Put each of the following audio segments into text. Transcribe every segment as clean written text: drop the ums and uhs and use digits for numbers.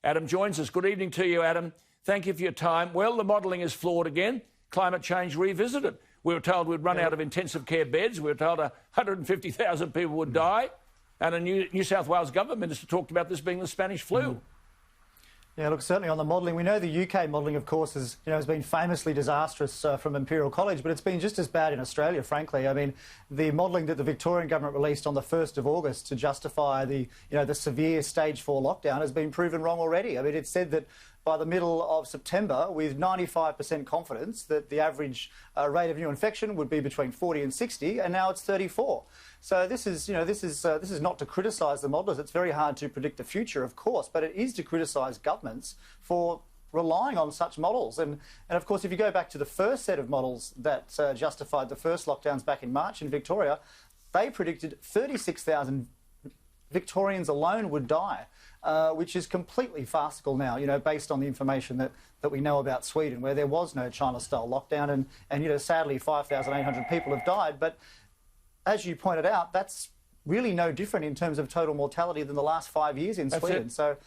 Adam joins us. Good evening to you, Adam. Thank you for your time. Well, the modelling is flawed again. Climate change revisited. We were told we'd run out of intensive care beds. We were told 150,000 people would die. And a New South Wales government minister talked about this being the Spanish flu. Yeah, look, certainly on the modelling, we know the UK modelling, of course, has been famously disastrous from Imperial College, but it's been just as bad in Australia, frankly. I mean, the modelling that the Victorian government released on the 1st of August to justify the severe stage 4 lockdown has been proven wrong already. I mean, it said that by the middle of September, with 95% confidence that the average rate of new infection would be between 40 and 60, and now it's 34. So this is not to criticise the modellers. It's very hard to predict the future, of course, but it is to criticise governments for relying on such models. And of course, if you go back to the first set of models that justified the first lockdowns back in March in Victoria, they predicted 36,000 Victorians alone would die, which is completely farcical now, based on the information that we know about Sweden, where there was no China-style lockdown and sadly 5,800 people have died. But as you pointed out, that's really no different in terms of total mortality than the last 5 years in Sweden. So,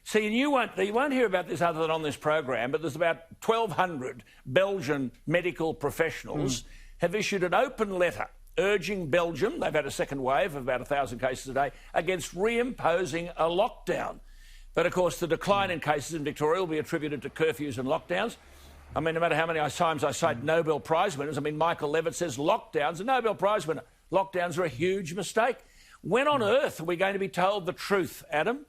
see, you won't hear about this other than on this program, but there's about 1,200 Belgian medical professionals have issued an open letter urging Belgium, they've had a second wave of about 1,000 cases a day, against reimposing a lockdown. But, of course, the decline in cases in Victoria will be attributed to curfews and lockdowns. I mean, no matter how many times I cite Nobel Prize winners, Michael Levitt says lockdowns, a Nobel Prize winner, lockdowns are a huge mistake. When on earth are we going to be told the truth, Adam?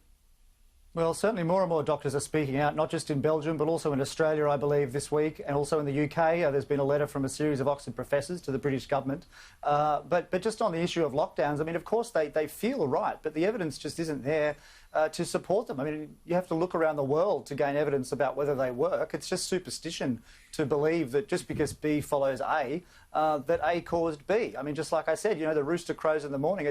Well, certainly more and more doctors are speaking out, not just in Belgium, but also in Australia, I believe, this week, and also in the UK. There's been a letter from a series of Oxford professors to the British government. But just on the issue of lockdowns, of course, they feel right, but the evidence just isn't there to support them. You have to look around the world to gain evidence about whether they work. It's just superstition to believe that just because B follows A, that A caused B. Just like I said, the rooster crows in the morning.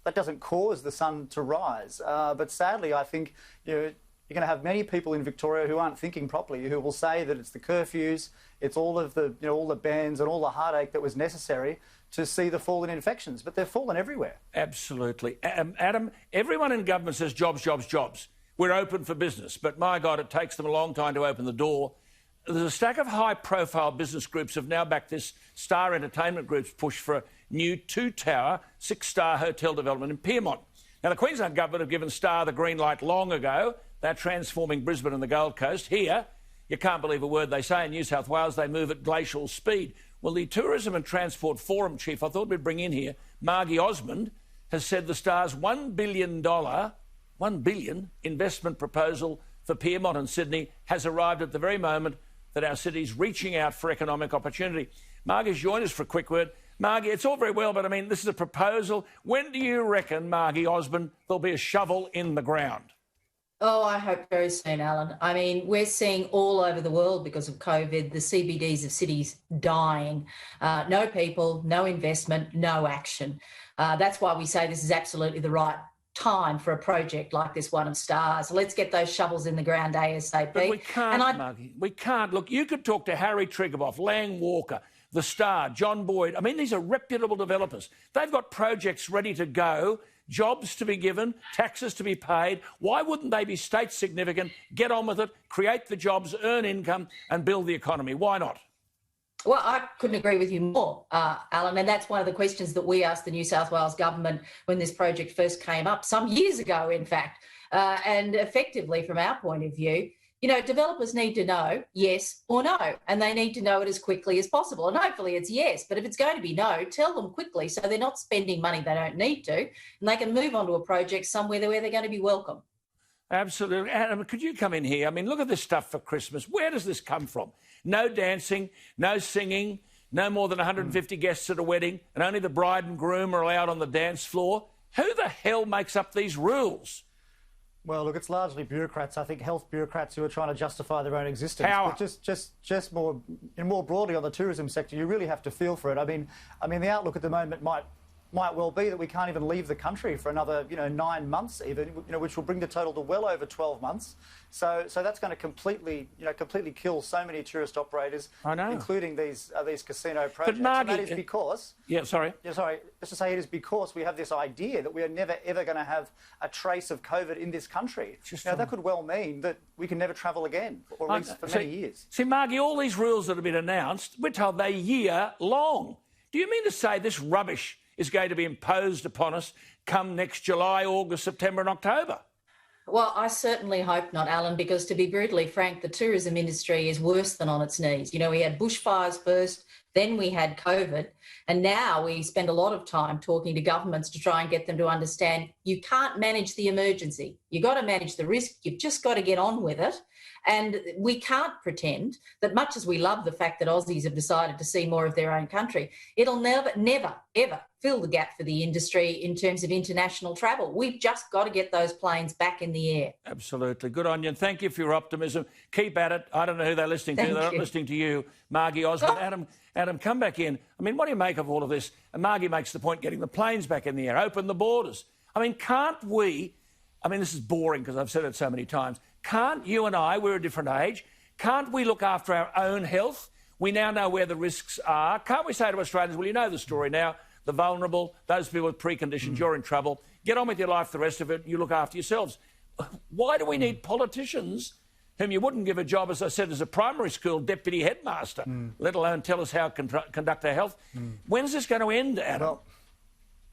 That doesn't cause the sun to rise. But sadly, I think you're going to have many people in Victoria who aren't thinking properly, who will say that it's the curfews, it's all of the all the bans and all the heartache that was necessary to see the fall in infections. But they've fallen everywhere. Absolutely. Adam, everyone in government says jobs, jobs, jobs. We're open for business. But, my God, it takes them a long time to open the door. There's a stack of high-profile business groups have now backed this Star Entertainment Group's push for a new 2-tower, 6-star hotel development in Pyrmont. Now, the Queensland government have given Star the green light long ago. They're transforming Brisbane and the Gold Coast. Here, you can't believe a word they say. In New South Wales, they move at glacial speed. Well, the Tourism and Transport Forum chief, I thought we'd bring in here, Margie Osmond, has said the Star's $1 billion investment proposal for Pyrmont and Sydney has arrived at the very moment that our city's reaching out for economic opportunity. Margie's joined us for a quick word. Margie, it's all very well, but this is a proposal. When do you reckon, Margie Osmond, there'll be a shovel in the ground? Oh, I hope very soon, Alan. We're seeing all over the world because of COVID, the CBDs of cities dying. No people, no investment, no action. That's why we say this is absolutely the right time for a project like this one of Stars. Let's get those shovels in the ground ASAP. But we can't, Margie. We can't. Look, you could talk to Harry Triguboff, Lang Walker, The Star, John Boyd. These are reputable developers. They've got projects ready to go, jobs to be given, taxes to be paid. Why wouldn't they be state significant, get on with it, create the jobs, earn income and build the economy? Why not? Well, I couldn't agree with you more, Alan, and that's one of the questions that we asked the New South Wales government when this project first came up, some years ago, in fact. And effectively, from our point of view, developers need to know yes or no, and they need to know it as quickly as possible. And hopefully it's yes, but if it's going to be no, tell them quickly so they're not spending money they don't need to, and they can move on to a project somewhere where they're going to be welcome. Absolutely. Adam, could you come in here? Look at this stuff for Christmas. Where does this come from? No dancing, no singing, no more than 150 guests at a wedding, and only the bride and groom are allowed on the dance floor. Who the hell makes up these rules? Well, look, it's largely bureaucrats, I think, health bureaucrats who are trying to justify their own existence. Power. But just more broadly on the tourism sector, you really have to feel for it. The outlook at the moment might might well be that we can't even leave the country for another, 9 months even, which will bring the total to well over 12 months. So that's going to completely kill so many tourist operators, I know, including these casino projects. But Margie, and that is because... Yeah, sorry. Yeah, sorry. Just to say, it is because we have this idea that we are never, ever going to have a trace of COVID in this country. That could well mean that we can never travel again, or at least for many years. See, Margie, all these rules that have been announced, we're told they're year-long. Do you mean to say this rubbish is going to be imposed upon us come next July, August, September and October? Well, I certainly hope not, Alan, because to be brutally frank, the tourism industry is worse than on its knees. We had bushfires first, then we had COVID, and now we spend a lot of time talking to governments to try and get them to understand you can't manage the emergency. You've got to manage the risk. You've just got to get on with it. And we can't pretend that much as we love the fact that Aussies have decided to see more of their own country, it'll never, ever fill the gap for the industry in terms of international travel. We've just got to get those planes back in the air. Absolutely. Good on you. And thank you for your optimism. Keep at it. I don't know who they're listening to. They're not listening to you, Margie Osmond. Adam, come back in. I mean, what do you make of all of this? And Margie makes the point, getting the planes back in the air, open the borders. I mean, can't we... I mean, this is boring because I've said it so many times. Can't you and I, we're a different age, can't we look after our own health? We now know where the risks are. Can't we say to Australians, well, you know the story now, the vulnerable, those people with preconditions, you're in trouble. Get on with your life, the rest of it, you look after yourselves. Why do we need politicians whom you wouldn't give a job, as I said, as a primary school deputy headmaster, let alone tell us how to conduct our health? When's this going to end, Adam?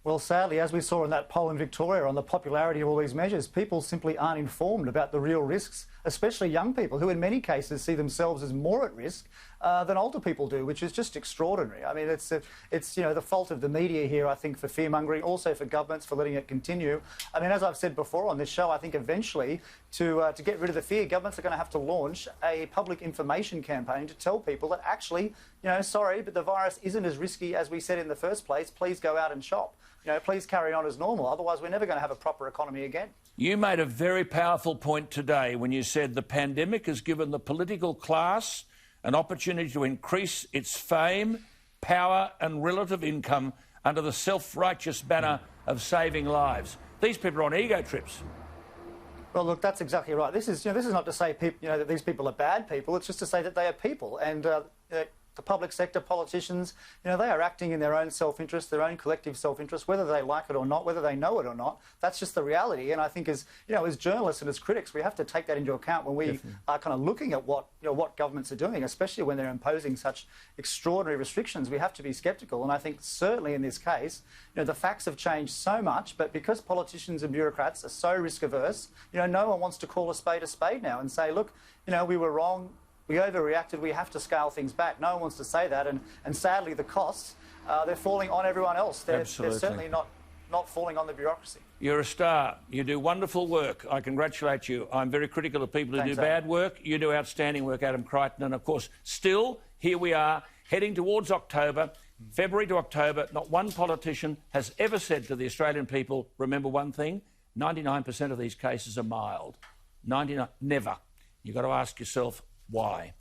Well, sadly, as we saw in that poll in Victoria on the popularity of all these measures, people simply aren't informed about the real risks, especially young people who in many cases see themselves as more at risk than older people do, which is just extraordinary. I mean, it's the fault of the media here, I think, for fear-mongering, also for governments for letting it continue. I mean, as I've said before on this show, I think eventually to get rid of the fear, governments are going to have to launch a public information campaign to tell people that actually, sorry, but the virus isn't as risky as we said in the first place. Please go out and shop. Please carry on as normal. Otherwise, we're never going to have a proper economy again. You made a very powerful point today when you said the pandemic has given the political class an opportunity to increase its fame, power and relative income under the self-righteous banner of saving lives. These people are on ego trips. Well, look, that's exactly right. This is not to say that these people are bad people. It's just to say that they are people. And the public sector politicians, they are acting in their own self-interest, their own collective self-interest, whether they like it or not, whether they know it or not. That's just the reality. And I think as journalists and as critics, we have to take that into account when we are kind of looking at what governments are doing, especially when they're imposing such extraordinary restrictions. We have to be sceptical. And I think certainly in this case, the facts have changed so much, but because politicians and bureaucrats are so risk-averse, no one wants to call a spade now and say, look, we were wrong. We overreacted, we have to scale things back. No one wants to say that, and sadly the costs, they're falling on everyone else. They're certainly not falling on the bureaucracy. You're a star. You do wonderful work. I congratulate you. I'm very critical of people who do bad work. You do outstanding work, Adam Creighton. And, of course, still, here we are, heading towards October, February to October. Not one politician has ever said to the Australian people, remember one thing, 99% of these cases are mild. 99, never. You've got to ask yourself, why?